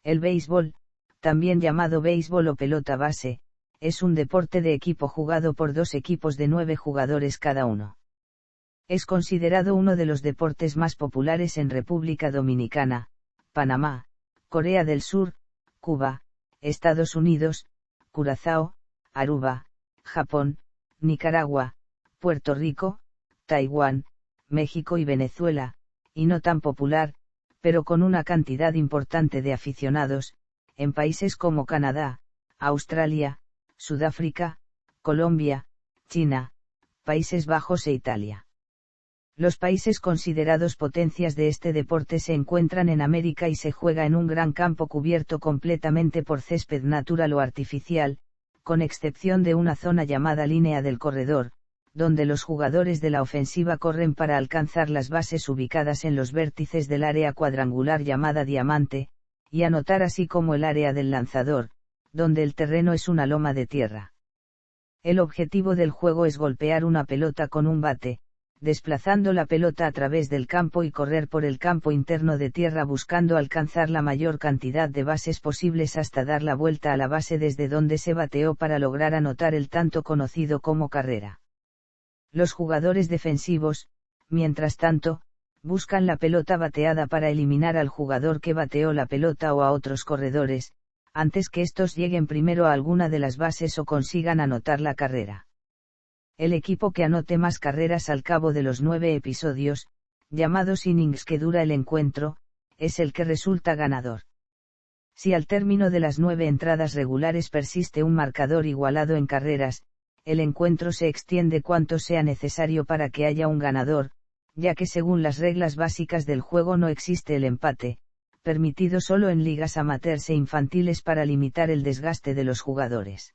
El béisbol, también llamado béisbol o pelota base, es un deporte de equipo jugado por dos equipos de 9 jugadores cada uno. Es considerado uno de los deportes más populares en República Dominicana, Panamá, Corea del Sur, Cuba, Estados Unidos, Curazao, Aruba, Japón, Nicaragua, Puerto Rico, Taiwán, México y Venezuela, y no tan popular, pero con una cantidad importante de aficionados, en países como Canadá, Australia, Sudáfrica, Colombia, China, Países Bajos e Italia. Los países considerados potencias de este deporte se encuentran en América y se juega en un gran campo cubierto completamente por césped natural o artificial, con excepción de una zona llamada línea del corredor, donde los jugadores de la ofensiva corren para alcanzar las bases ubicadas en los vértices del área cuadrangular llamada diamante, y anotar, así como el área del lanzador, donde el terreno es una loma de tierra. El objetivo del juego es golpear una pelota con un bate, desplazando la pelota a través del campo y correr por el campo interno de tierra buscando alcanzar la mayor cantidad de bases posibles hasta dar la vuelta a la base desde donde se bateó para lograr anotar el tanto conocido como carrera. Los jugadores defensivos, mientras tanto, buscan la pelota bateada para eliminar al jugador que bateó la pelota o a otros corredores, antes que estos lleguen primero a alguna de las bases o consigan anotar la carrera. El equipo que anote más carreras al cabo de los 9 episodios, llamados innings que dura el encuentro, es el que resulta ganador. Si al término de las 9 entradas regulares persiste un marcador igualado en carreras, el encuentro se extiende cuanto sea necesario para que haya un ganador, ya que según las reglas básicas del juego no existe el empate, permitido solo en ligas amateurs e infantiles para limitar el desgaste de los jugadores.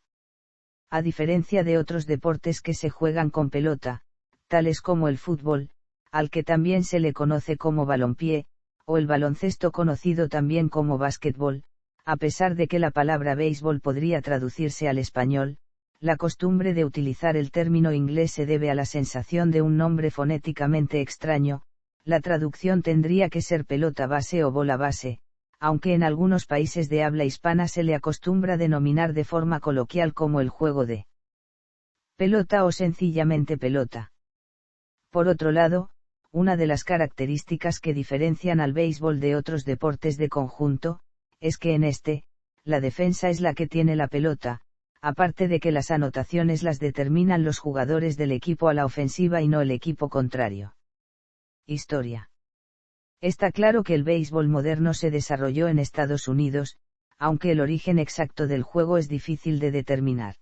A diferencia de otros deportes que se juegan con pelota, tales como el fútbol, al que también se le conoce como balompié, o el baloncesto conocido también como básquetbol, a pesar de que la palabra béisbol podría traducirse al español, la costumbre de utilizar el término inglés se debe a la sensación de un nombre fonéticamente extraño. La traducción tendría que ser pelota base o bola base, aunque en algunos países de habla hispana se le acostumbra denominar de forma coloquial como el juego de pelota o sencillamente pelota. Por otro lado, una de las características que diferencian al béisbol de otros deportes de conjunto, es que en este, la defensa es la que tiene la pelota, aparte de que las anotaciones las determinan los jugadores del equipo a la ofensiva y no el equipo contrario. Historia. Está claro que el béisbol moderno se desarrolló en Estados Unidos, aunque el origen exacto del juego es difícil de determinar.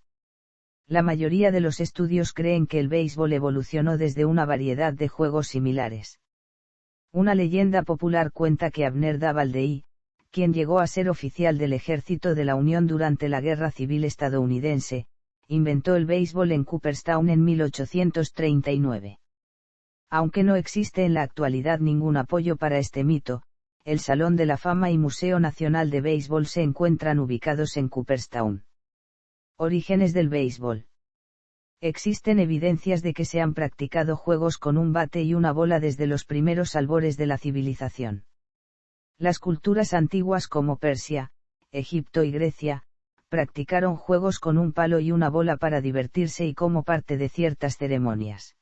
La mayoría de los estudios creen que el béisbol evolucionó desde una variedad de juegos similares. Una leyenda popular cuenta que Abner Doubleday, quien llegó a ser oficial del Ejército de la Unión durante la Guerra Civil estadounidense, inventó el béisbol en Cooperstown en 1839. Aunque no existe en la actualidad ningún apoyo para este mito, el Salón de la Fama y Museo Nacional de Béisbol se encuentran ubicados en Cooperstown. Orígenes del béisbol. Existen evidencias de que se han practicado juegos con un bate y una bola desde los primeros albores de la civilización. Las culturas antiguas como Persia, Egipto y Grecia, practicaron juegos con un palo y una bola para divertirse y como parte de ciertas ceremonias.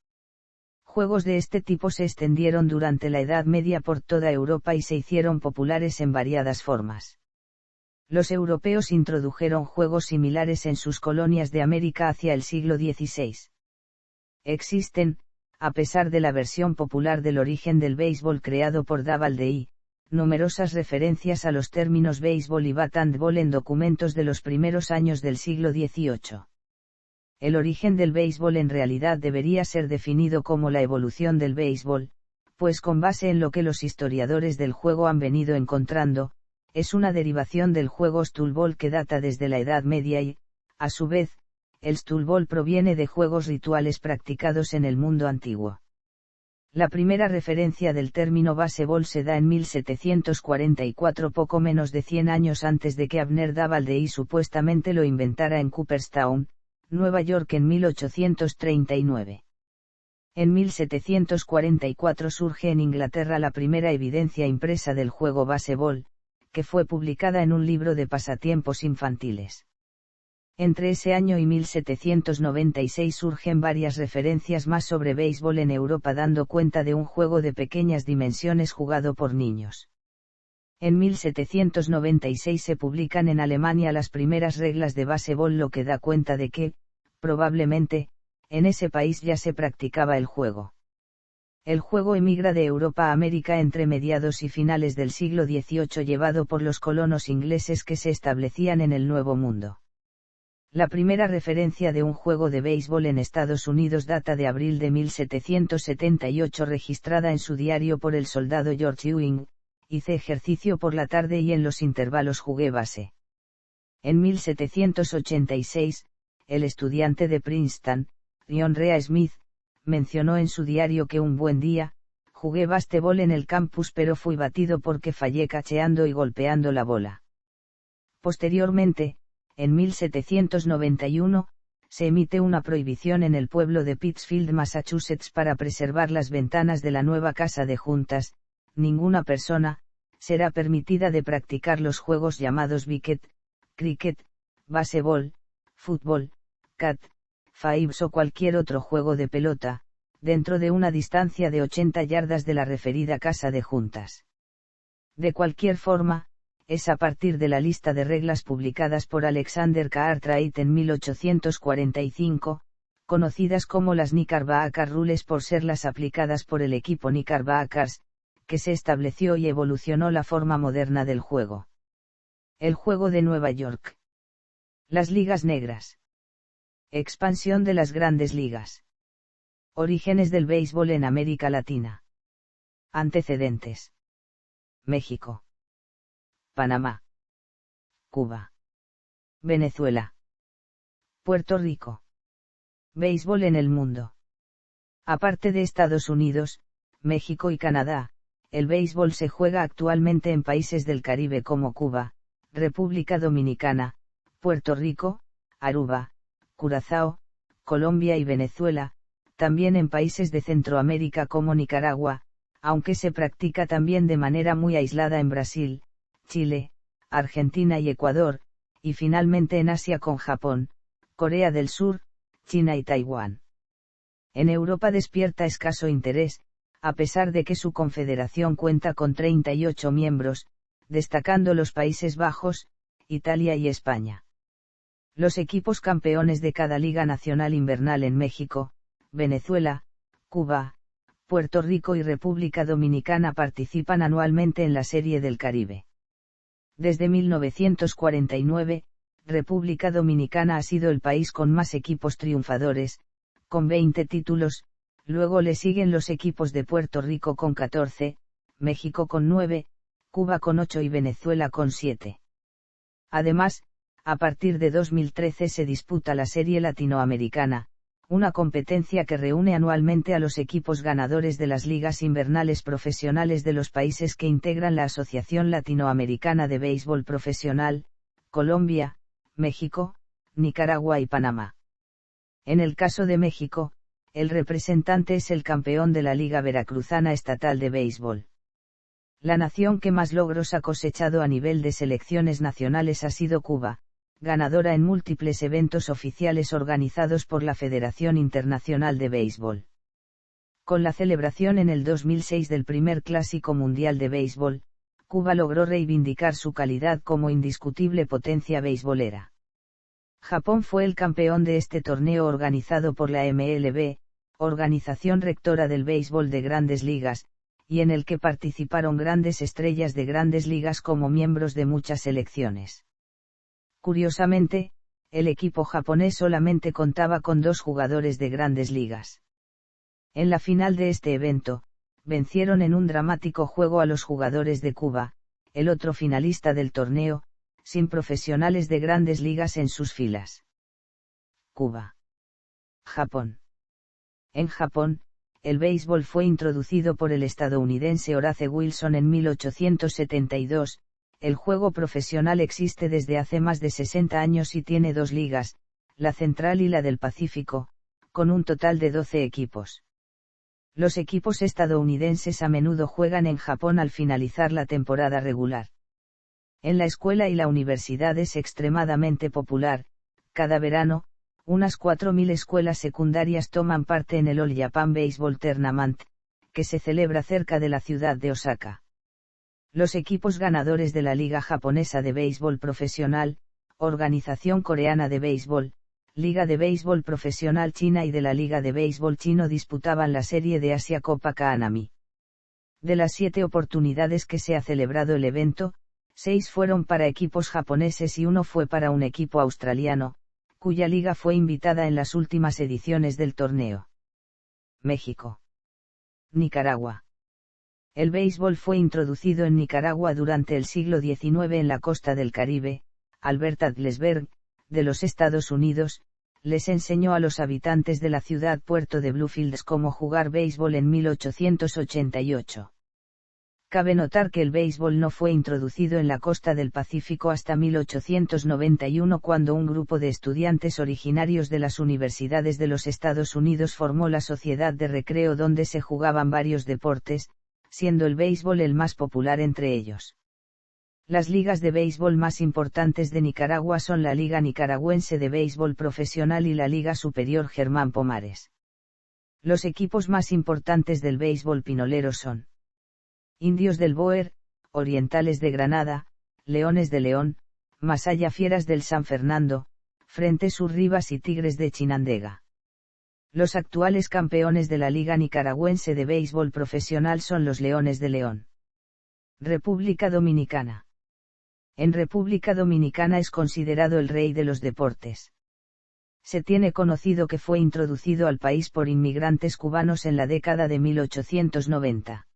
Juegos de este tipo se extendieron durante la Edad Media por toda Europa y se hicieron populares en variadas formas. Los europeos introdujeron juegos similares en sus colonias de América hacia el siglo XVI. Existen, a pesar de la versión popular del origen del béisbol creado por Doubleday, numerosas referencias a los términos béisbol y bat and ball en documentos de los primeros años del siglo XVIII. El origen del béisbol en realidad debería ser definido como la evolución del béisbol, pues con base en lo que los historiadores del juego han venido encontrando, es una derivación del juego stoolball que data desde la Edad Media y, a su vez, el stoolball proviene de juegos rituales practicados en el mundo antiguo. La primera referencia del término baseball se da en 1744, poco menos de 100 años antes de que Abner Doubleday supuestamente lo inventara en Cooperstown, Nueva York en 1839. En 1744 surge en Inglaterra la primera evidencia impresa del juego baseball, que fue publicada en un libro de pasatiempos infantiles. Entre ese año y 1796 surgen varias referencias más sobre béisbol en Europa, dando cuenta de un juego de pequeñas dimensiones jugado por niños. En 1796 se publican en Alemania las primeras reglas de baseball, lo que da cuenta de que, probablemente, en ese país ya se practicaba el juego. El juego emigra de Europa a América entre mediados y finales del siglo XVIII, llevado por los colonos ingleses que se establecían en el Nuevo Mundo. La primera referencia de un juego de béisbol en Estados Unidos data de abril de 1778, registrada en su diario por el soldado George Ewing: hice ejercicio por la tarde y en los intervalos jugué base. En 1786, el estudiante de Princeton, John Rea Smith, mencionó en su diario que un buen día, jugué básquetbol en el campus pero fui batido porque fallé cacheando y golpeando la bola. Posteriormente, en 1791, se emite una prohibición en el pueblo de Pittsfield, Massachusetts, para preservar las ventanas de la nueva casa de juntas. Ninguna persona será permitida de practicar los juegos llamados wicket, cricket, baseball, fútbol, cat, fives o cualquier otro juego de pelota, dentro de una distancia de 80 yardas de la referida casa de juntas. De cualquier forma, es a partir de la lista de reglas publicadas por Alexander Cartwright en 1845, conocidas como las Knickerbocker Rules por ser las aplicadas por el equipo Knickerbockers, que se estableció y evolucionó la forma moderna del juego. El juego de Nueva York. Las ligas negras. Expansión de las grandes ligas. Orígenes del béisbol en América Latina. Antecedentes. México. Panamá. Cuba. Venezuela. Puerto Rico. Béisbol en el mundo. Aparte de Estados Unidos, México y Canadá, el béisbol se juega actualmente en países del Caribe como Cuba, República Dominicana, Puerto Rico, Aruba, Curazao, Colombia y Venezuela, también en países de Centroamérica como Nicaragua, aunque se practica también de manera muy aislada en Brasil, Chile, Argentina y Ecuador, y finalmente en Asia con Japón, Corea del Sur, China y Taiwán. En Europa despierta escaso interés, a pesar de que su confederación cuenta con 38 miembros, destacando los Países Bajos, Italia y España. Los equipos campeones de cada liga nacional invernal en México, Venezuela, Cuba, Puerto Rico y República Dominicana participan anualmente en la Serie del Caribe. Desde 1949, República Dominicana ha sido el país con más equipos triunfadores, con 20 títulos, luego le siguen los equipos de Puerto Rico con 14, México con 9, Cuba con 8 y Venezuela con 7. Además, a partir de 2013 se disputa la Serie Latinoamericana, una competencia que reúne anualmente a los equipos ganadores de las ligas invernales profesionales de los países que integran la Asociación Latinoamericana de Béisbol Profesional, Colombia, México, Nicaragua y Panamá. En el caso de México, el representante es el campeón de la Liga Veracruzana Estatal de Béisbol. La nación que más logros ha cosechado a nivel de selecciones nacionales ha sido Cuba, ganadora en múltiples eventos oficiales organizados por la Federación Internacional de Béisbol. Con la celebración en el 2006 del primer Clásico Mundial de Béisbol, Cuba logró reivindicar su calidad como indiscutible potencia beisbolera. Japón fue el campeón de este torneo organizado por la MLB, organización rectora del béisbol de Grandes Ligas, y en el que participaron grandes estrellas de Grandes Ligas como miembros de muchas selecciones. Curiosamente, el equipo japonés solamente contaba con 2 jugadores de Grandes Ligas. En la final de este evento, vencieron en un dramático juego a los jugadores de Cuba, el otro finalista del torneo, sin profesionales de Grandes Ligas en sus filas. Cuba. Japón. En Japón, el béisbol fue introducido por el estadounidense Horace Wilson en 1872, el juego profesional existe desde hace más de 60 años y tiene 2 ligas, la Central y la del Pacífico, con un total de 12 equipos. Los equipos estadounidenses a menudo juegan en Japón al finalizar la temporada regular. En la escuela y la universidad es extremadamente popular. Cada verano, unas 4.000 escuelas secundarias toman parte en el All Japan Baseball Tournament, que se celebra cerca de la ciudad de Osaka. Los equipos ganadores de la Liga Japonesa de Béisbol Profesional, Organización Coreana de Béisbol, Liga de Béisbol Profesional China y de la Liga de Béisbol Chino disputaban la serie de Asia Copa Kaanami. De las 7 oportunidades que se ha celebrado el evento, 6 fueron para equipos japoneses y 1 fue para un equipo australiano, cuya liga fue invitada en las últimas ediciones del torneo. México. Nicaragua. El béisbol fue introducido en Nicaragua durante el siglo XIX en la costa del Caribe. Albert Adlesberg, de los Estados Unidos, les enseñó a los habitantes de la ciudad puerto de Bluefields cómo jugar béisbol en 1888. Cabe notar que el béisbol no fue introducido en la costa del Pacífico hasta 1891 cuando un grupo de estudiantes originarios de las universidades de los Estados Unidos formó la Sociedad de Recreo donde se jugaban varios deportes, siendo el béisbol el más popular entre ellos. Las ligas de béisbol más importantes de Nicaragua son la Liga Nicaragüense de Béisbol Profesional y la Liga Superior Germán Pomares. Los equipos más importantes del béisbol pinolero son Indios del Bóer, Orientales de Granada, Leones de León, Masaya Fieras del San Fernando, Frente Sur Rivas y Tigres de Chinandega. Los actuales campeones de la Liga Nicaragüense de Béisbol Profesional son los Leones de León. República Dominicana. En República Dominicana es considerado el rey de los deportes. Se tiene conocido que fue introducido al país por inmigrantes cubanos en la década de 1890.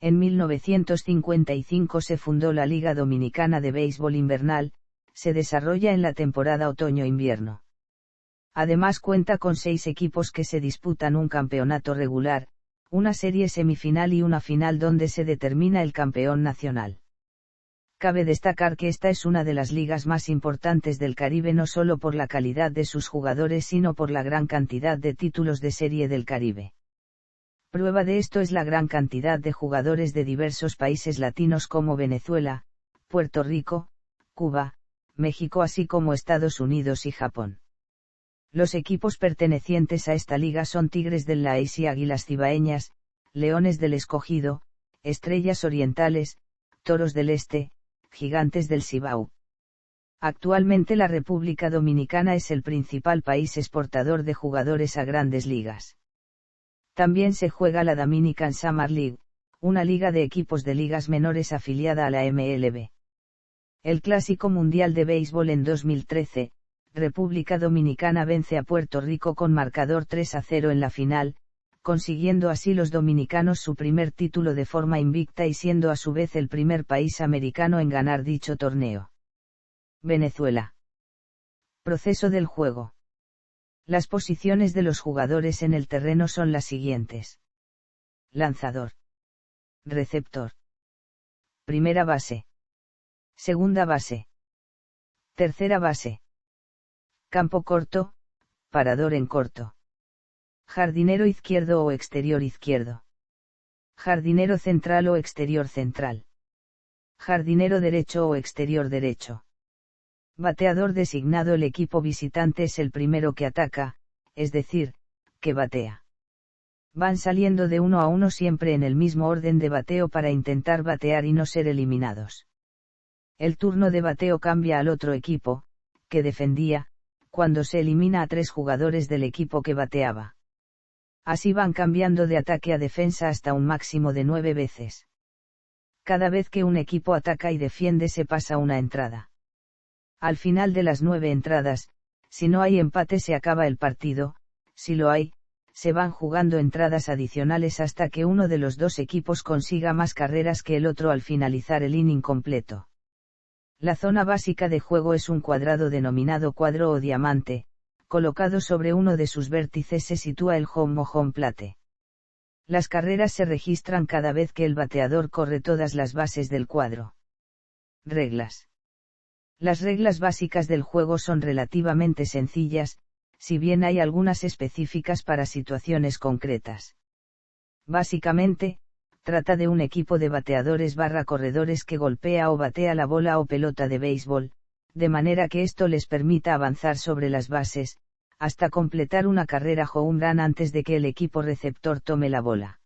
En 1955 se fundó la Liga Dominicana de Béisbol Invernal, se desarrolla en la temporada otoño-invierno. Además cuenta con 6 equipos que se disputan un campeonato regular, una serie semifinal y una final donde se determina el campeón nacional. Cabe destacar que esta es una de las ligas más importantes del Caribe no solo por la calidad de sus jugadores sino por la gran cantidad de títulos de serie del Caribe. Prueba de esto es la gran cantidad de jugadores de diversos países latinos como Venezuela, Puerto Rico, Cuba, México así como Estados Unidos y Japón. Los equipos pertenecientes a esta liga son Tigres del Laís y Águilas Cibaeñas, Leones del Escogido, Estrellas Orientales, Toros del Este, Gigantes del Cibao. Actualmente la República Dominicana es el principal país exportador de jugadores a grandes ligas. También se juega la Dominican Summer League, una liga de equipos de ligas menores afiliada a la MLB. El Clásico Mundial de Béisbol en 2013, República Dominicana vence a Puerto Rico con marcador 3-0 en la final, consiguiendo así los dominicanos su primer título de forma invicta y siendo a su vez el primer país americano en ganar dicho torneo. Venezuela. Proceso del juego. Las posiciones de los jugadores en el terreno son las siguientes. Lanzador. Receptor. Primera base. Segunda base. Tercera base. Campo corto, parador en corto. Jardinero izquierdo o exterior izquierdo. Jardinero central o exterior central. Jardinero derecho o exterior derecho. Bateador designado. El equipo visitante es el primero que ataca, es decir, que batea. Van saliendo de uno a uno siempre en el mismo orden de bateo para intentar batear y no ser eliminados. El turno de bateo cambia al otro equipo, que defendía, cuando se elimina a 3 jugadores del equipo que bateaba. Así van cambiando de ataque a defensa hasta un máximo de 9 veces. Cada vez que un equipo ataca y defiende se pasa una entrada. Al final de las 9 entradas, si no hay empate se acaba el partido, si lo hay, se van jugando entradas adicionales hasta que uno de los 2 equipos consiga más carreras que el otro al finalizar el inning completo. La zona básica de juego es un cuadrado denominado cuadro o diamante, colocado sobre uno de sus vértices se sitúa el home o home plate. Las carreras se registran cada vez que el bateador corre todas las bases del cuadro. Reglas. Las reglas básicas del juego son relativamente sencillas, si bien hay algunas específicas para situaciones concretas. Básicamente, trata de un equipo de bateadores barra corredores que golpea o batea la bola o pelota de béisbol, de manera que esto les permita avanzar sobre las bases, hasta completar una carrera home run antes de que el equipo receptor tome la bola.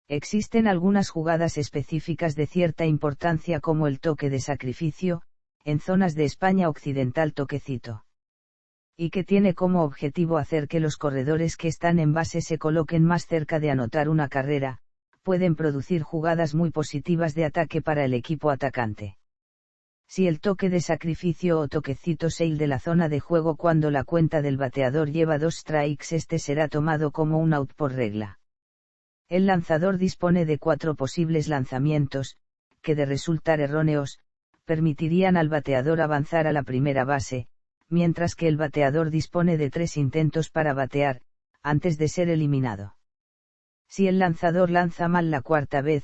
Existen algunas jugadas específicas de cierta importancia como el toque de sacrificio, en zonas de España occidental toquecito. Y que tiene como objetivo hacer que los corredores que están en base se coloquen más cerca de anotar una carrera, pueden producir jugadas muy positivas de ataque para el equipo atacante. Si el toque de sacrificio o toquecito sale de la zona de juego cuando la cuenta del bateador lleva 2 strikes, este será tomado como un out por regla. El lanzador dispone de 4 posibles lanzamientos, que de resultar erróneos, permitirían al bateador avanzar a la primera base, mientras que el bateador dispone de 3 intentos para batear, antes de ser eliminado. Si el lanzador lanza mal la cuarta vez,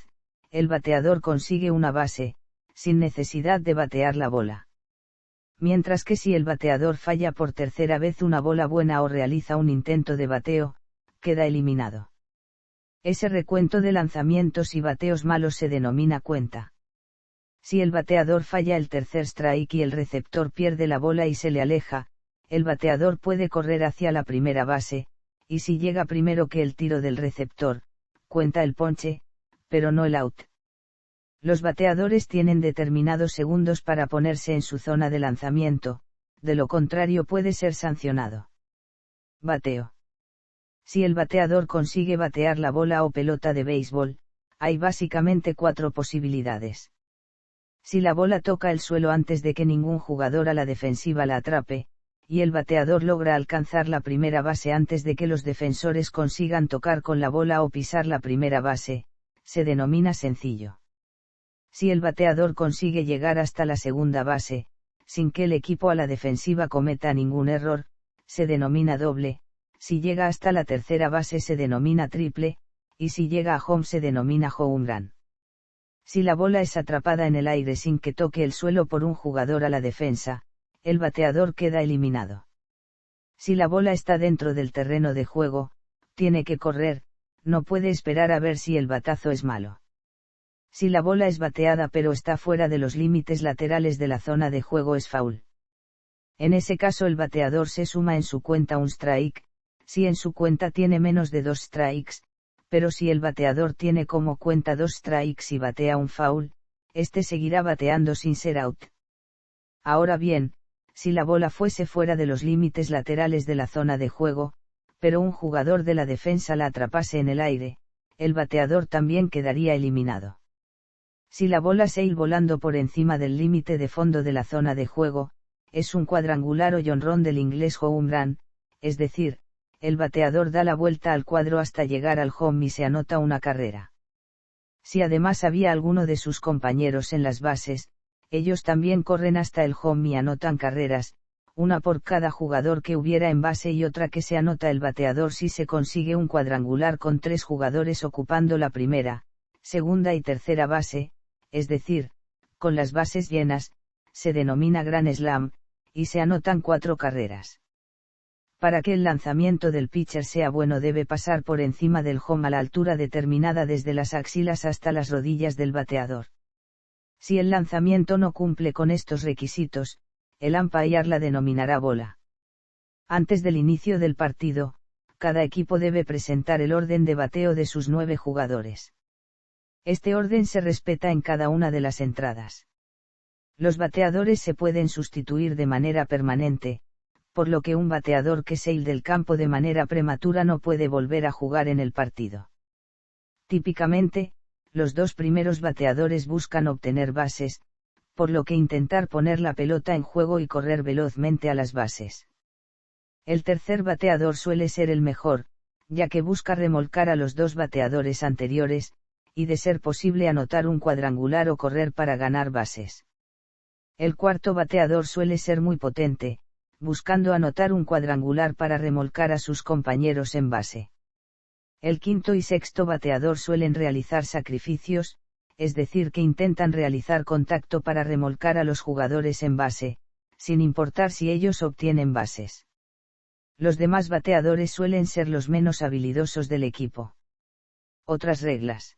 el bateador consigue una base, sin necesidad de batear la bola. Mientras que si el bateador falla por tercera vez una bola buena o realiza un intento de bateo, queda eliminado. Ese recuento de lanzamientos y bateos malos se denomina cuenta. Si el bateador falla el tercer strike y el receptor pierde la bola y se le aleja, el bateador puede correr hacia la primera base, y si llega primero que el tiro del receptor, cuenta el ponche, pero no el out. Los bateadores tienen determinados segundos para ponerse en su zona de lanzamiento, de lo contrario puede ser sancionado. Bateo. Si el bateador consigue batear la bola o pelota de béisbol, hay básicamente 4 posibilidades. Si la bola toca el suelo antes de que ningún jugador a la defensiva la atrape, y el bateador logra alcanzar la primera base antes de que los defensores consigan tocar con la bola o pisar la primera base, se denomina sencillo. Si el bateador consigue llegar hasta la segunda base, sin que el equipo a la defensiva cometa ningún error, se denomina doble, si llega hasta la tercera base se denomina triple, y si llega a home se denomina home run. Si la bola es atrapada en el aire sin que toque el suelo por un jugador a la defensa, el bateador queda eliminado. Si la bola está dentro del terreno de juego, tiene que correr, no puede esperar a ver si el batazo es malo. Si la bola es bateada pero está fuera de los límites laterales de la zona de juego es foul. En ese caso el bateador se suma en su cuenta un strike, si en su cuenta tiene menos de 2 strikes, pero si el bateador tiene como cuenta 2 strikes y batea un foul, este seguirá bateando sin ser out. Ahora bien, si la bola fuese fuera de los límites laterales de la zona de juego, pero un jugador de la defensa la atrapase en el aire, el bateador también quedaría eliminado. Si la bola sail volando por encima del límite de fondo de la zona de juego, es un cuadrangular o jonrón del inglés home run, es decir, el bateador da la vuelta al cuadro hasta llegar al home y se anota una carrera. Si además había alguno de sus compañeros en las bases, ellos también corren hasta el home y anotan carreras, una por cada jugador que hubiera en base y otra que se anota el bateador si se consigue un cuadrangular con 3 jugadores ocupando la primera, segunda y tercera base, es decir, con las bases llenas, se denomina Grand Slam, y se anotan 4 carreras. Para que el lanzamiento del pitcher sea bueno debe pasar por encima del home a la altura determinada desde las axilas hasta las rodillas del bateador. Si el lanzamiento no cumple con estos requisitos, el umpire la denominará bola. Antes del inicio del partido, cada equipo debe presentar el orden de bateo de sus 9 jugadores. Este orden se respeta en cada una de las entradas. Los bateadores se pueden sustituir de manera permanente, por lo que un bateador que sale del campo de manera prematura no puede volver a jugar en el partido. Típicamente, los 2 primeros bateadores buscan obtener bases, por lo que intentar poner la pelota en juego y correr velozmente a las bases. El tercer bateador suele ser el mejor, ya que busca remolcar a los 2 bateadores anteriores, y de ser posible anotar un cuadrangular o correr para ganar bases. El cuarto bateador suele ser muy potente, buscando anotar un cuadrangular para remolcar a sus compañeros en base. El quinto y sexto bateador suelen realizar sacrificios, es decir que intentan realizar contacto para remolcar a los jugadores en base, sin importar si ellos obtienen bases. Los demás bateadores suelen ser los menos habilidosos del equipo. Otras reglas.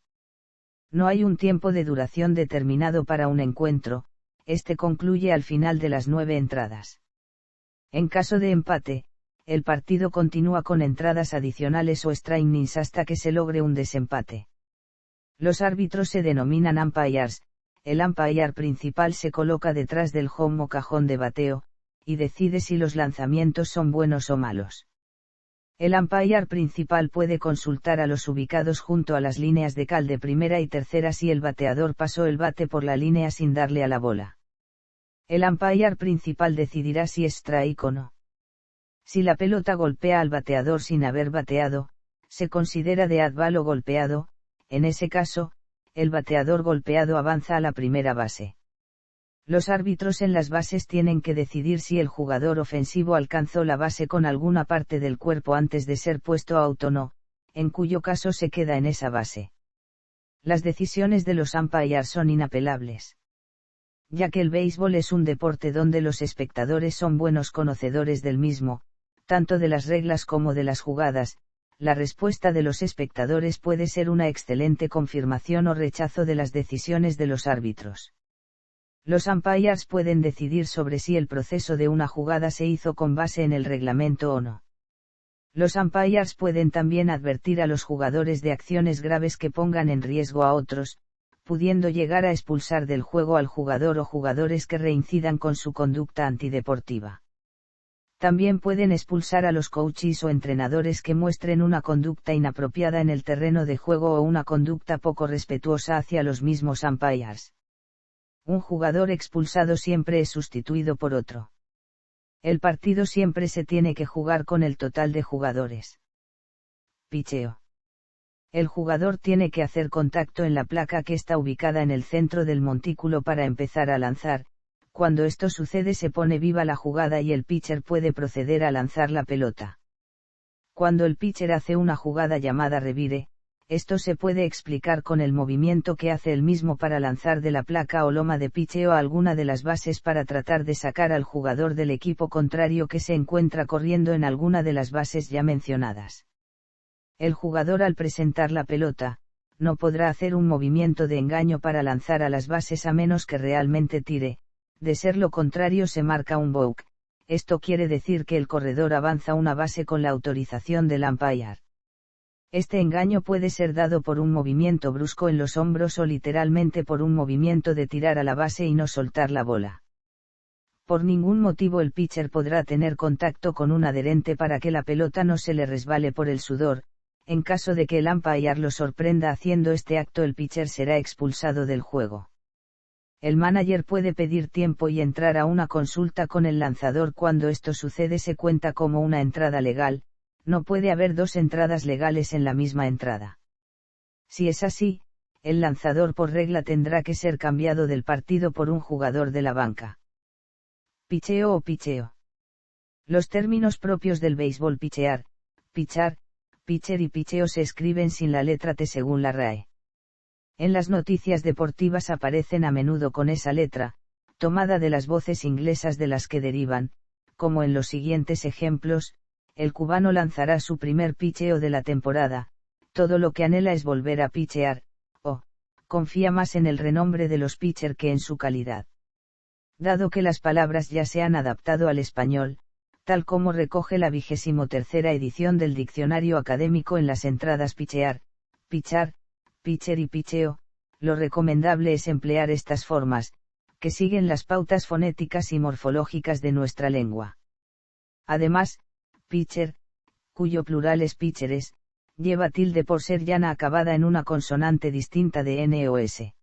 No hay un tiempo de duración determinado para un encuentro, este concluye al final de las 9 entradas. En caso de empate, el partido continúa con entradas adicionales o extra innings hasta que se logre un desempate. Los árbitros se denominan umpires, el umpire principal se coloca detrás del home o cajón de bateo, y decide si los lanzamientos son buenos o malos. El umpire principal puede consultar a los ubicados junto a las líneas de cal de primera y tercera si el bateador pasó el bate por la línea sin darle a la bola. El umpire principal decidirá si es strike o no. Si la pelota golpea al bateador sin haber bateado, se considera dead ball o golpeado. En ese caso, el bateador golpeado avanza a la primera base. Los árbitros en las bases tienen que decidir si el jugador ofensivo alcanzó la base con alguna parte del cuerpo antes de ser puesto out o no, en cuyo caso se queda en esa base. Las decisiones de los umpires son inapelables. Ya que el béisbol es un deporte donde los espectadores son buenos conocedores del mismo, tanto de las reglas como de las jugadas, la respuesta de los espectadores puede ser una excelente confirmación o rechazo de las decisiones de los árbitros. Los umpires pueden decidir sobre si el proceso de una jugada se hizo con base en el reglamento o no. Los umpires pueden también advertir a los jugadores de acciones graves que pongan en riesgo a otros, pudiendo llegar a expulsar del juego al jugador o jugadores que reincidan con su conducta antideportiva. También pueden expulsar a los coaches o entrenadores que muestren una conducta inapropiada en el terreno de juego o una conducta poco respetuosa hacia los mismos umpires. Un jugador expulsado siempre es sustituido por otro. El partido siempre se tiene que jugar con el total de jugadores. Picheo. El jugador tiene que hacer contacto en la placa que está ubicada en el centro del montículo para empezar a lanzar. Cuando esto sucede se pone viva la jugada y el pitcher puede proceder a lanzar la pelota. Cuando el pitcher hace una jugada llamada revire, esto se puede explicar con el movimiento que hace el mismo para lanzar de la placa o loma de picheo a alguna de las bases para tratar de sacar al jugador del equipo contrario que se encuentra corriendo en alguna de las bases ya mencionadas. El jugador al presentar la pelota, no podrá hacer un movimiento de engaño para lanzar a las bases a menos que realmente tire. De ser lo contrario se marca un walk, esto quiere decir que el corredor avanza una base con la autorización del umpire. Este engaño puede ser dado por un movimiento brusco en los hombros o literalmente por un movimiento de tirar a la base y no soltar la bola. Por ningún motivo el pitcher podrá tener contacto con un adherente para que la pelota no se le resbale por el sudor. En caso de que el umpire lo sorprenda haciendo este acto, el pitcher será expulsado del juego. El manager puede pedir tiempo y entrar a una consulta con el lanzador. Cuando esto sucede se cuenta como una entrada legal, no puede haber dos entradas legales en la misma entrada. Si es así, el lanzador por regla tendrá que ser cambiado del partido por un jugador de la banca. Picheo o picheo. Los términos propios del béisbol pichear, pichar, pitcher y picheo se escriben sin la letra T según la RAE. En las noticias deportivas aparecen a menudo con esa letra, tomada de las voces inglesas de las que derivan, como en los siguientes ejemplos: el cubano lanzará su primer picheo de la temporada, todo lo que anhela es volver a pichear, o, confía más en el renombre de los pitcher que en su calidad. Dado que las palabras ya se han adaptado al español, tal como recoge la 23ª edición del diccionario académico en las entradas pichear, pichar, pitcher y picheo, lo recomendable es emplear estas formas, que siguen las pautas fonéticas y morfológicas de nuestra lengua. Además, pitcher, cuyo plural es pitcheres, lleva tilde por ser llana acabada en una consonante distinta de N o S.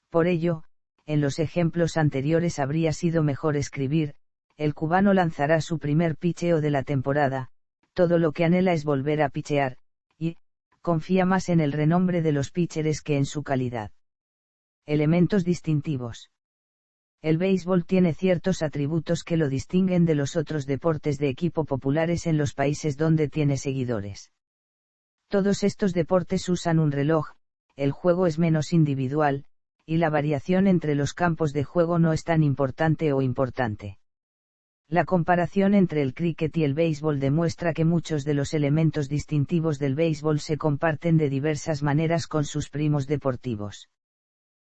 Por ello, en los ejemplos anteriores habría sido mejor escribir: el cubano lanzará su primer picheo de la temporada, todo lo que anhela es volver a pichear, y confía más en el renombre de los pitcheres que en su calidad. Elementos distintivos. El béisbol tiene ciertos atributos que lo distinguen de los otros deportes de equipo populares en los países donde tiene seguidores. Todos estos deportes usan un reloj, el juego es menos individual, y la variación entre los campos de juego no es tan importante o importante. La comparación entre el cricket y el béisbol demuestra que muchos de los elementos distintivos del béisbol se comparten de diversas maneras con sus primos deportivos.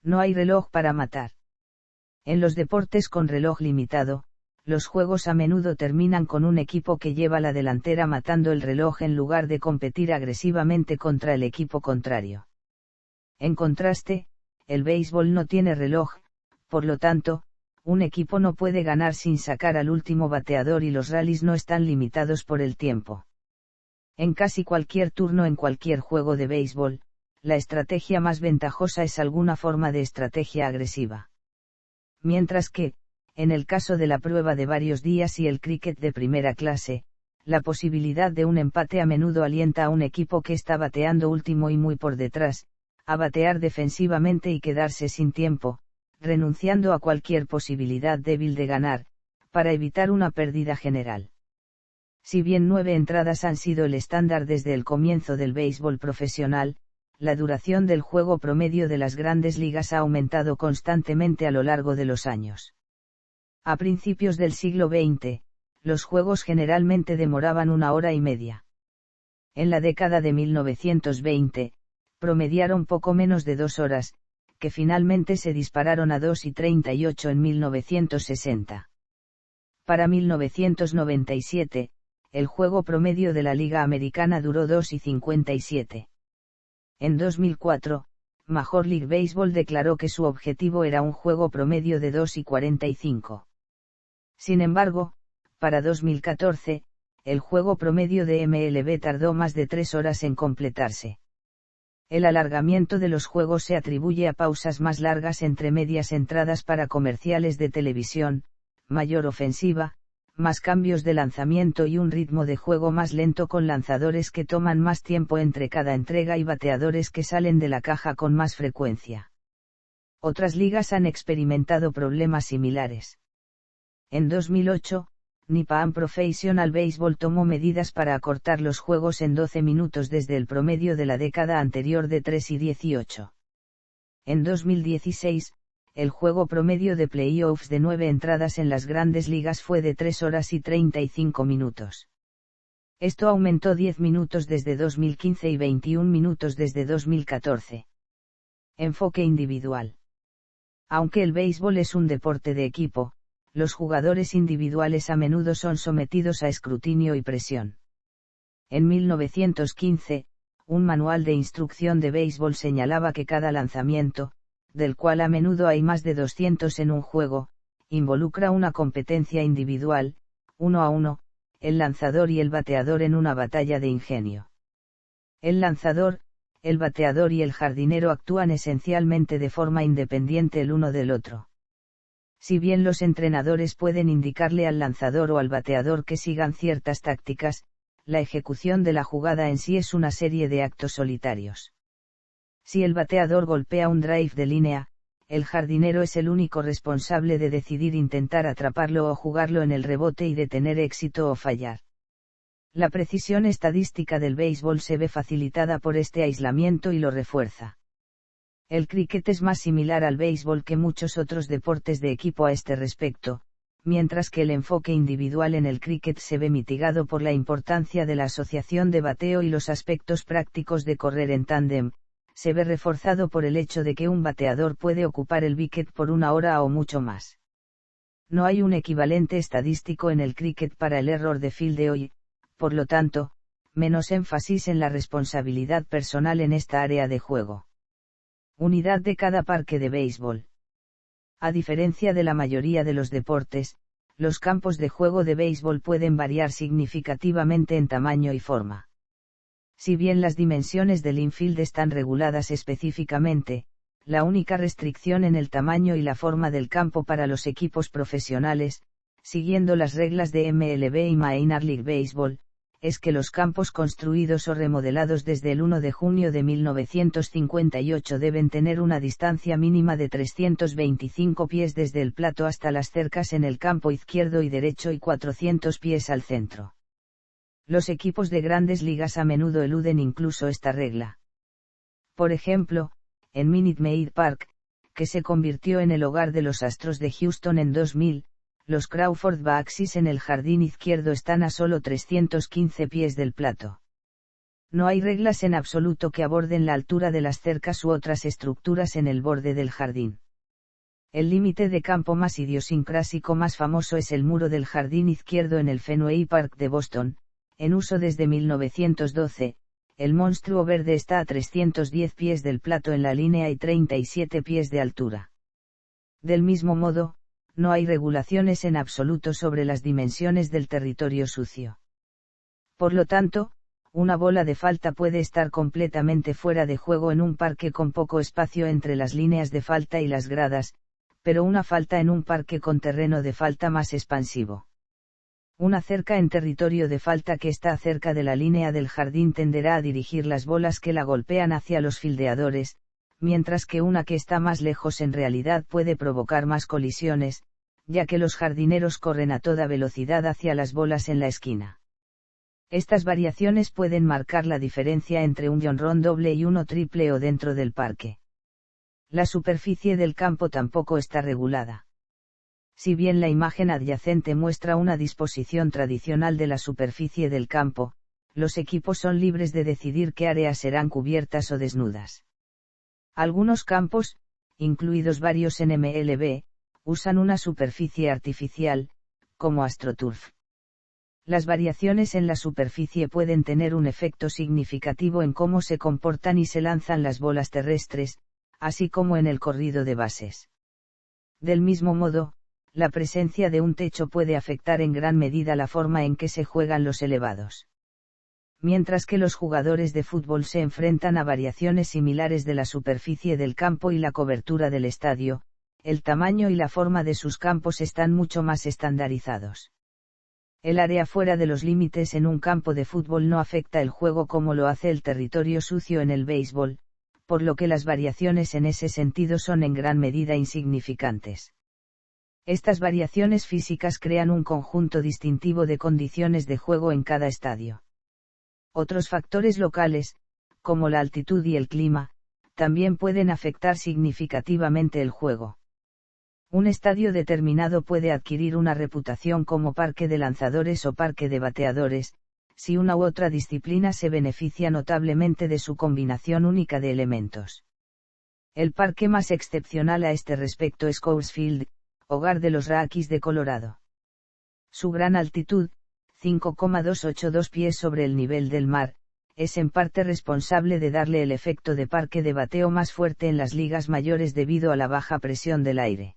No hay reloj para matar. En los deportes con reloj limitado, los juegos a menudo terminan con un equipo que lleva la delantera matando el reloj en lugar de competir agresivamente contra el equipo contrario. En contraste, el béisbol no tiene reloj, por lo tanto, un equipo no puede ganar sin sacar al último bateador y los rallies no están limitados por el tiempo. En casi cualquier turno en cualquier juego de béisbol, la estrategia más ventajosa es alguna forma de estrategia agresiva. Mientras que, en el caso de la prueba de varios días y el cricket de primera clase, la posibilidad de un empate a menudo alienta a un equipo que está bateando último y muy por detrás, a batear defensivamente y quedarse sin tiempo, renunciando a cualquier posibilidad débil de ganar, para evitar una pérdida general. Si bien 9 entradas han sido el estándar desde el comienzo del béisbol profesional, la duración del juego promedio de las grandes ligas ha aumentado constantemente a lo largo de los años. A principios del siglo XX, los juegos generalmente demoraban 1 hora y media. En la década de 1920, promediaron poco menos de 2 horas, que finalmente se dispararon a 2:38 en 1960. Para 1997, el juego promedio de la Liga Americana duró 2:57. En 2004, Major League Baseball declaró que su objetivo era un juego promedio de 2:45. Sin embargo, para 2014, el juego promedio de MLB tardó más de 3 horas en completarse. El alargamiento de los juegos se atribuye a pausas más largas entre medias entradas para comerciales de televisión, mayor ofensiva, más cambios de lanzamiento y un ritmo de juego más lento con lanzadores que toman más tiempo entre cada entrega y bateadores que salen de la caja con más frecuencia. Otras ligas han experimentado problemas similares. En 2008, Nippon Professional Baseball tomó medidas para acortar los juegos en 12 minutos desde el promedio de la década anterior de 3:18. En 2016, el juego promedio de playoffs de 9 entradas en las grandes ligas fue de 3 horas y 35 minutos. Esto aumentó 10 minutos desde 2015 y 21 minutos desde 2014. Enfoque individual. Aunque el béisbol es un deporte de equipo, los jugadores individuales a menudo son sometidos a escrutinio y presión. En 1915, un manual de instrucción de béisbol señalaba que cada lanzamiento, del cual a menudo hay más de 200 en un juego, involucra una competencia individual, 1-1, el lanzador y el bateador en una batalla de ingenio. El lanzador, el bateador y el jardinero actúan esencialmente de forma independiente el uno del otro. Si bien los entrenadores pueden indicarle al lanzador o al bateador que sigan ciertas tácticas, la ejecución de la jugada en sí es una serie de actos solitarios. Si el bateador golpea un drive de línea, el jardinero es el único responsable de decidir intentar atraparlo o jugarlo en el rebote y de tener éxito o fallar. La precisión estadística del béisbol se ve facilitada por este aislamiento y lo refuerza. El cricket es más similar al béisbol que muchos otros deportes de equipo a este respecto, mientras que el enfoque individual en el cricket se ve mitigado por la importancia de la asociación de bateo y los aspectos prácticos de correr en tándem, se ve reforzado por el hecho de que un bateador puede ocupar el wicket por 1 hora o mucho más. No hay un equivalente estadístico en el cricket para el error de fildeo y, por lo tanto, menos énfasis en la responsabilidad personal en esta área de juego. Unidad de cada parque de béisbol. A diferencia de la mayoría de los deportes, los campos de juego de béisbol pueden variar significativamente en tamaño y forma. Si bien las dimensiones del infield están reguladas específicamente, la única restricción en el tamaño y la forma del campo para los equipos profesionales, siguiendo las reglas de MLB y Minor League Baseball, es que los campos construidos o remodelados desde el 1 de junio de 1958 deben tener una distancia mínima de 325 pies desde el plato hasta las cercas en el campo izquierdo y derecho y 400 pies al centro. Los equipos de grandes ligas a menudo eluden incluso esta regla. Por ejemplo, en Minute Maid Park, que se convirtió en el hogar de los Astros de Houston en 2000, Los Crawford Baxis en el jardín izquierdo están a solo 315 pies del plato. No hay reglas en absoluto que aborden la altura de las cercas u otras estructuras en el borde del jardín. El límite de campo más idiosincrásico más famoso es el muro del jardín izquierdo en el Fenway Park de Boston, en uso desde 1912. El monstruo verde está a 310 pies del plato en la línea y 37 pies de altura. Del mismo modo, no hay regulaciones en absoluto sobre las dimensiones del territorio sucio. Por lo tanto, una bola de falta puede estar completamente fuera de juego en un parque con poco espacio entre las líneas de falta y las gradas, pero una falta en un parque con terreno de falta más expansivo. Una cerca en territorio de falta que está cerca de la línea del jardín tenderá a dirigir las bolas que la golpean hacia los fildeadores, mientras que una que está más lejos en realidad puede provocar más colisiones, ya que los jardineros corren a toda velocidad hacia las bolas en la esquina. Estas variaciones pueden marcar la diferencia entre un jonrón doble y uno triple o dentro del parque. La superficie del campo tampoco está regulada. Si bien la imagen adyacente muestra una disposición tradicional de la superficie del campo, los equipos son libres de decidir qué áreas serán cubiertas o desnudas. Algunos campos, incluidos varios en MLB, usan una superficie artificial, como AstroTurf. Las variaciones en la superficie pueden tener un efecto significativo en cómo se comportan y se lanzan las bolas terrestres, así como en el corrido de bases. Del mismo modo, la presencia de un techo puede afectar en gran medida la forma en que se juegan los elevados. Mientras que los jugadores de fútbol se enfrentan a variaciones similares de la superficie del campo y la cobertura del estadio, el tamaño y la forma de sus campos están mucho más estandarizados. El área fuera de los límites en un campo de fútbol no afecta el juego como lo hace el territorio sucio en el béisbol, por lo que las variaciones en ese sentido son en gran medida insignificantes. Estas variaciones físicas crean un conjunto distintivo de condiciones de juego en cada estadio. Otros factores locales, como la altitud y el clima, también pueden afectar significativamente el juego. Un estadio determinado puede adquirir una reputación como parque de lanzadores o parque de bateadores, si una u otra disciplina se beneficia notablemente de su combinación única de elementos. El parque más excepcional a este respecto es Coors Field, hogar de los Rockies de Colorado. Su gran altitud, 5,282 pies sobre el nivel del mar, es en parte responsable de darle el efecto de parque de bateo más fuerte en las ligas mayores debido a la baja presión del aire.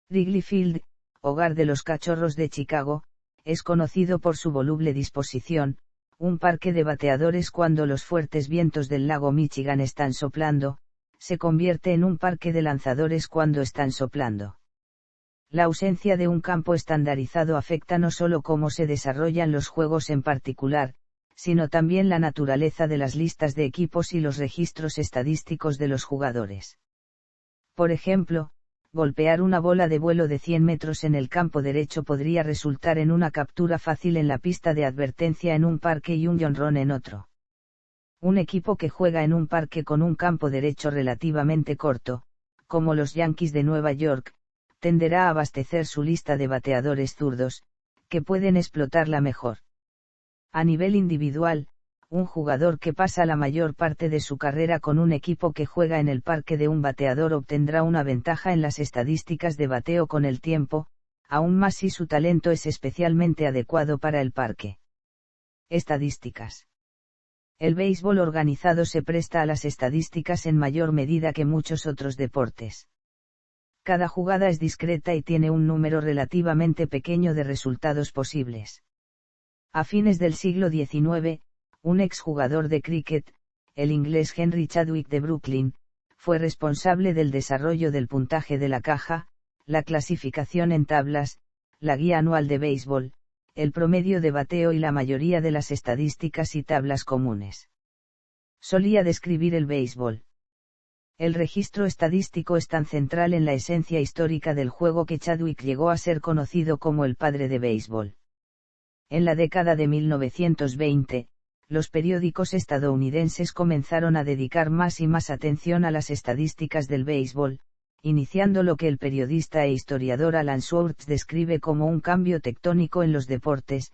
Wrigley Field, hogar de los Cachorros de Chicago, es conocido por su voluble disposición, un parque de bateadores cuando los fuertes vientos del lago Michigan están soplando, se convierte en un parque de lanzadores cuando están soplando. La ausencia de un campo estandarizado afecta no solo cómo se desarrollan los juegos en particular, sino también la naturaleza de las listas de equipos y los registros estadísticos de los jugadores. Por ejemplo, golpear una bola de vuelo de 100 metros en el campo derecho podría resultar en una captura fácil en la pista de advertencia en un parque y un jonrón en otro. Un equipo que juega en un parque con un campo derecho relativamente corto, como los Yankees de Nueva York, tenderá a abastecer su lista de bateadores zurdos, que pueden explotarla mejor. A nivel individual, un jugador que pasa la mayor parte de su carrera con un equipo que juega en el parque de un bateador obtendrá una ventaja en las estadísticas de bateo con el tiempo, aún más si su talento es especialmente adecuado para el parque. Estadísticas. El béisbol organizado se presta a las estadísticas en mayor medida que muchos otros deportes. Cada jugada es discreta y tiene un número relativamente pequeño de resultados posibles. A fines del siglo XIX, un exjugador de cricket, el inglés Henry Chadwick de Brooklyn, fue responsable del desarrollo del puntaje de la caja, la clasificación en tablas, la guía anual de béisbol, el promedio de bateo y la mayoría de las estadísticas y tablas comunes. Solía describir el béisbol. El registro estadístico es tan central en la esencia histórica del juego que Chadwick llegó a ser conocido como el padre de béisbol. En la década de 1920, los periódicos estadounidenses comenzaron a dedicar más y más atención a las estadísticas del béisbol, iniciando lo que el periodista e historiador Alan Swartz describe como un cambio tectónico en los deportes,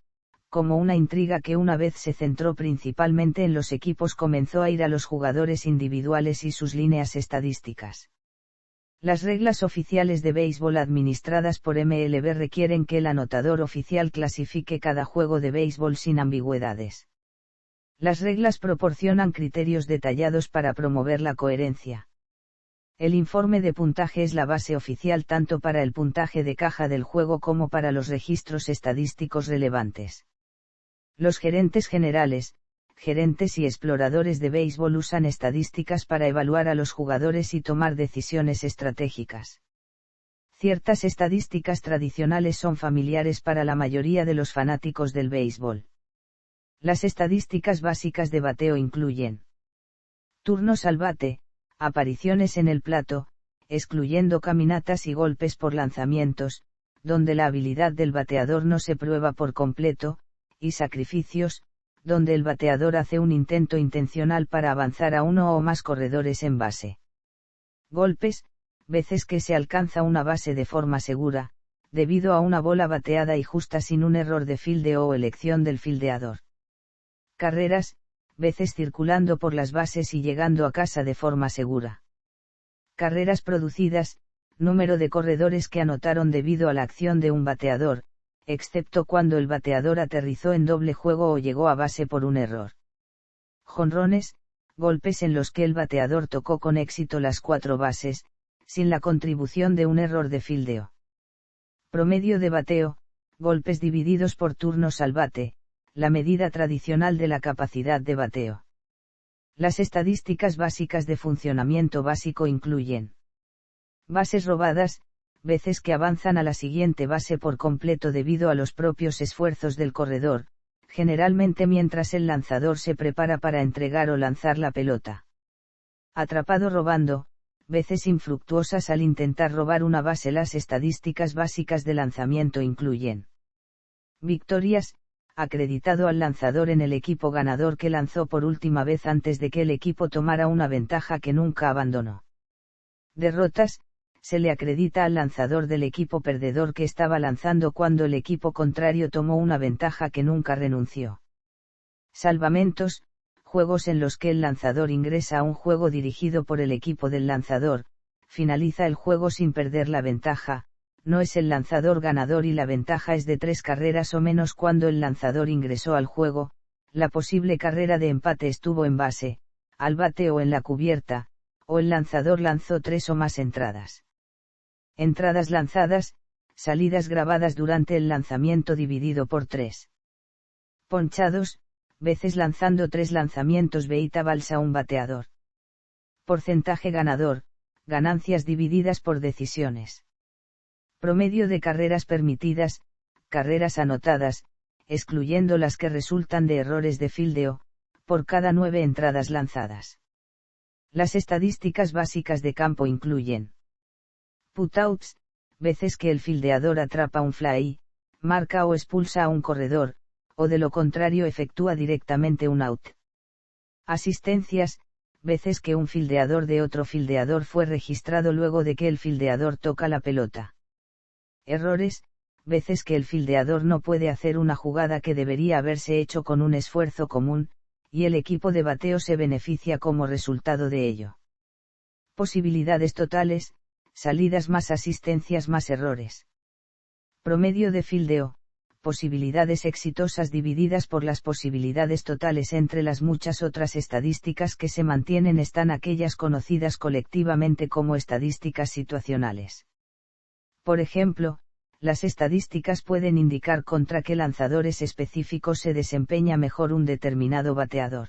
como una intriga que una vez se centró principalmente en los equipos comenzó a ir a los jugadores individuales y sus líneas estadísticas. Las reglas oficiales de béisbol administradas por MLB requieren que el anotador oficial clasifique cada juego de béisbol sin ambigüedades. Las reglas proporcionan criterios detallados para promover la coherencia. El informe de puntaje es la base oficial tanto para el puntaje de caja del juego como para los registros estadísticos relevantes. Los gerentes generales, gerentes y exploradores de béisbol usan estadísticas para evaluar a los jugadores y tomar decisiones estratégicas. Ciertas estadísticas tradicionales son familiares para la mayoría de los fanáticos del béisbol. Las estadísticas básicas de bateo incluyen turnos al bate, apariciones en el plato, excluyendo caminatas y golpes por lanzamientos, donde la habilidad del bateador no se prueba por completo, y sacrificios, donde el bateador hace un intento intencional para avanzar a uno o más corredores en base. Golpes, veces que se alcanza una base de forma segura, debido a una bola bateada y justa sin un error de fildeo o elección del fildeador. Carreras, veces circulando por las bases y llegando a casa de forma segura. Carreras producidas, número de corredores que anotaron debido a la acción de un bateador, excepto cuando el bateador aterrizó en doble juego o llegó a base por un error. Jonrones, golpes en los que el bateador tocó con éxito las 4 bases, sin la contribución de un error de fildeo. Promedio de bateo, golpes divididos por turnos al bate, la medida tradicional de la capacidad de bateo. Las estadísticas básicas de funcionamiento básico incluyen bases robadas, veces que avanzan a la siguiente base por completo debido a los propios esfuerzos del corredor, generalmente mientras el lanzador se prepara para entregar o lanzar la pelota. Atrapado robando, veces infructuosas al intentar robar una base. Las estadísticas básicas de lanzamiento incluyen victorias, acreditado al lanzador en el equipo ganador que lanzó por última vez antes de que el equipo tomara una ventaja que nunca abandonó. Derrotas, se le acredita al lanzador del equipo perdedor que estaba lanzando cuando el equipo contrario tomó una ventaja que nunca renunció. Salvamentos, juegos en los que el lanzador ingresa a un juego dirigido por el equipo del lanzador, finaliza el juego sin perder la ventaja, no es el lanzador ganador y la ventaja es de 3 carreras o menos cuando el lanzador ingresó al juego, la posible carrera de empate estuvo en base, al bate o en la cubierta, o el lanzador lanzó 3 o más entradas. Entradas lanzadas, salidas grabadas durante el lanzamiento dividido por 3. Ponchados, veces lanzando 3 lanzamientos beatables a un bateador. Porcentaje ganador, ganancias divididas por decisiones. Promedio de carreras permitidas, carreras anotadas, excluyendo las que resultan de errores de fildeo, por cada 9 entradas lanzadas. Las estadísticas básicas de campo incluyen putouts, veces que el fildeador atrapa un fly, marca o expulsa a un corredor, o de lo contrario efectúa directamente un out. Asistencias, veces que un fildeador de otro fildeador fue registrado luego de que el fildeador toca la pelota. Errores, veces que el fildeador no puede hacer una jugada que debería haberse hecho con un esfuerzo común, y el equipo de bateo se beneficia como resultado de ello. Posibilidades totales, salidas más asistencias más errores. Promedio de fildeo, posibilidades exitosas divididas por las posibilidades totales. Entre las muchas otras estadísticas que se mantienen están aquellas conocidas colectivamente como estadísticas situacionales. Por ejemplo, las estadísticas pueden indicar contra qué lanzadores específicos se desempeña mejor un determinado bateador.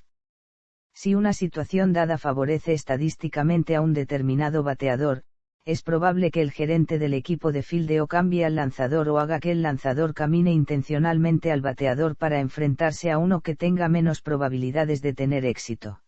Si una situación dada favorece estadísticamente a un determinado bateador, es probable que el gerente del equipo de fildeo cambie al lanzador o haga que el lanzador camine intencionalmente al bateador para enfrentarse a uno que tenga menos probabilidades de tener éxito.